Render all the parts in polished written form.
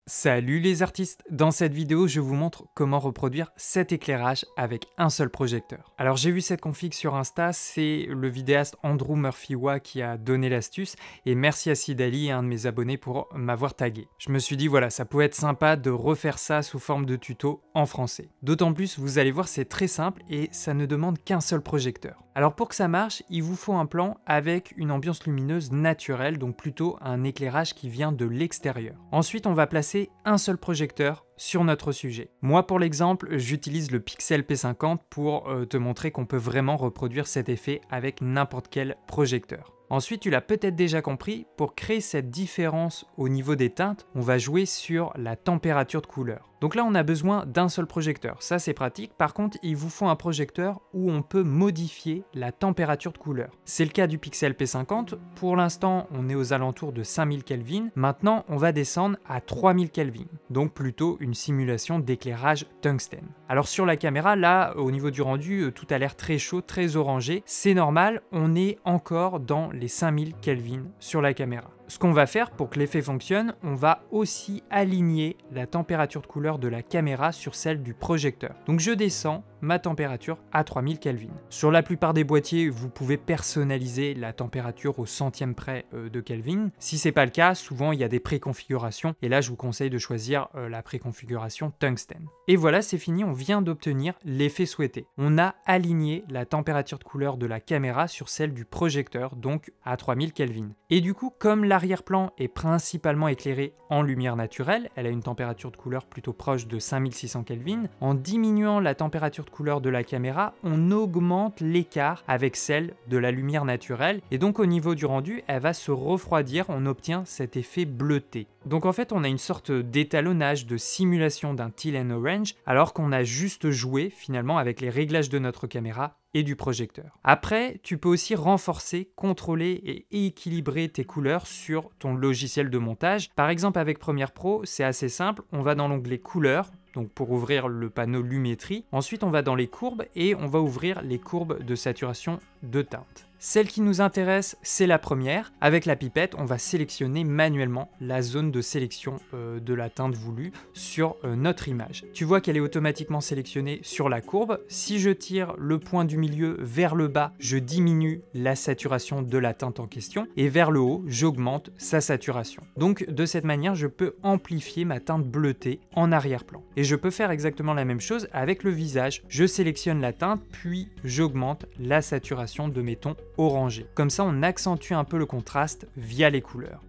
Salut les artistes! Dans cette vidéo, je vous montre comment reproduire cet éclairage avec un seul projecteur. Alors j'ai vu cette config sur Insta, c'est le vidéaste Andrew Murphy-Waugh qui a donné l'astuce et merci à Sidali, un de mes abonnés, pour m'avoir tagué. Je me suis dit voilà, ça pouvait être sympa de refaire ça sous forme de tuto en français. D'autant plus, vous allez voir, c'est très simple et ça ne demande qu'un seul projecteur. Alors pour que ça marche, il vous faut un plan avec une ambiance lumineuse naturelle, donc plutôt un éclairage qui vient de l'extérieur. Ensuite, on va placer un seul projecteur sur notre sujet. Moi, pour l'exemple, j'utilise le Pixel P50 pour te montrer qu'on peut vraiment reproduire cet effet avec n'importe quel projecteur. Ensuite, tu l'as peut-être déjà compris, pour créer cette différence au niveau des teintes, on va jouer sur la température de couleur. Donc là, on a besoin d'un seul projecteur, ça c'est pratique. Par contre, il vous faut un projecteur où on peut modifier la température de couleur. C'est le cas du Pixel P50, pour l'instant on est aux alentours de 5000 Kelvin, maintenant on va descendre à 3000 Kelvin, donc plutôt une simulation d'éclairage tungstène. Alors sur la caméra, là, au niveau du rendu, tout a l'air très chaud, très orangé, c'est normal, on est encore dans les 5000 Kelvin sur la caméra. Ce qu'on va faire pour que l'effet fonctionne, on va aussi aligner la température de couleur de la caméra sur celle du projecteur. Donc je descends ma température à 3000 Kelvin. Sur la plupart des boîtiers, vous pouvez personnaliser la température au centième près de Kelvin. Si c'est pas le cas, souvent il y a des préconfigurations et là je vous conseille de choisir la préconfiguration tungstène. Et voilà, c'est fini, on vient d'obtenir l'effet souhaité. On a aligné la température de couleur de la caméra sur celle du projecteur, donc à 3000 Kelvin. Et du coup, comme l'arrière-plan est principalement éclairé en lumière naturelle, elle a une température de couleur plutôt proche de 5600 Kelvin, en diminuant la température de couleur de la caméra, on augmente l'écart avec celle de la lumière naturelle et donc au niveau du rendu, elle va se refroidir, on obtient cet effet bleuté. Donc en fait, on a une sorte d'étalonnage, de simulation d'un teal and orange, alors qu'on a juste joué finalement avec les réglages de notre caméra et du projecteur. Après, tu peux aussi renforcer, contrôler et équilibrer tes couleurs sur ton logiciel de montage. Par exemple, avec Premiere Pro, c'est assez simple, on va dans l'onglet couleurs, donc pour ouvrir le panneau lumétrie. Ensuite, on va dans les courbes et on va ouvrir les courbes de saturation de teinte. Celle qui nous intéresse, c'est la première. Avec la pipette, on va sélectionner manuellement la zone de sélection de la teinte voulue sur notre image. Tu vois qu'elle est automatiquement sélectionnée sur la courbe. Si je tire le point du milieu vers le bas, je diminue la saturation de la teinte en question et vers le haut, j'augmente sa saturation. Donc de cette manière, je peux amplifier ma teinte bleutée en arrière-plan. Et je peux faire exactement la même chose avec le visage. Je sélectionne la teinte, puis j'augmente la saturation de mes tons orangé. Comme ça, on accentue un peu le contraste via les couleurs.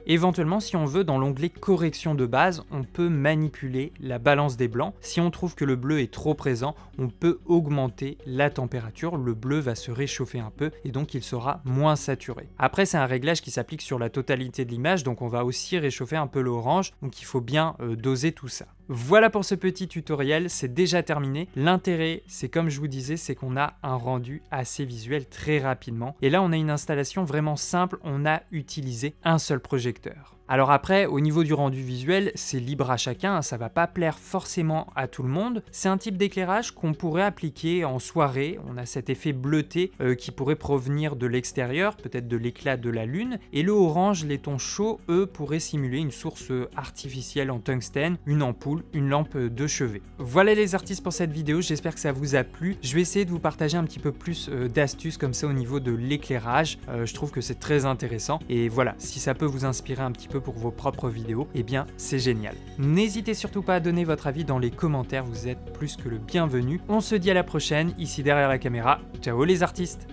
Éventuellement, si on veut, dans l'onglet correction de base, on peut manipuler la balance des blancs. Si on trouve que le bleu est trop présent, on peut augmenter la température. Le bleu va se réchauffer un peu et donc il sera moins saturé. Après, c'est un réglage qui s'applique sur la totalité de l'image, donc on va aussi réchauffer un peu l'orange, donc il faut bien doser tout ça. Voilà pour ce petit tutoriel, c'est déjà terminé. L'intérêt, c'est comme je vous disais, c'est qu'on a un rendu assez visuel très rapidement. Et là, on a une installation vraiment simple, on a utilisé un seul projecteur. Alors après, au niveau du rendu visuel, c'est libre à chacun, ça va pas plaire forcément à tout le monde. C'est un type d'éclairage qu'on pourrait appliquer en soirée, on a cet effet bleuté qui pourrait provenir de l'extérieur, peut-être de l'éclat de la lune, et le orange, les tons chauds, eux, pourraient simuler une source artificielle en tungstène, une ampoule, une lampe de chevet. Voilà les artistes pour cette vidéo, j'espère que ça vous a plu. Je vais essayer de vous partager un petit peu plus d'astuces comme ça au niveau de l'éclairage, je trouve que c'est très intéressant, et voilà, si ça peut vous inspirer un petit peu pour vos propres vidéos, eh bien c'est génial. N'hésitez surtout pas à donner votre avis dans les commentaires, vous êtes plus que le bienvenu. On se dit à la prochaine, ici derrière la caméra. Ciao les artistes!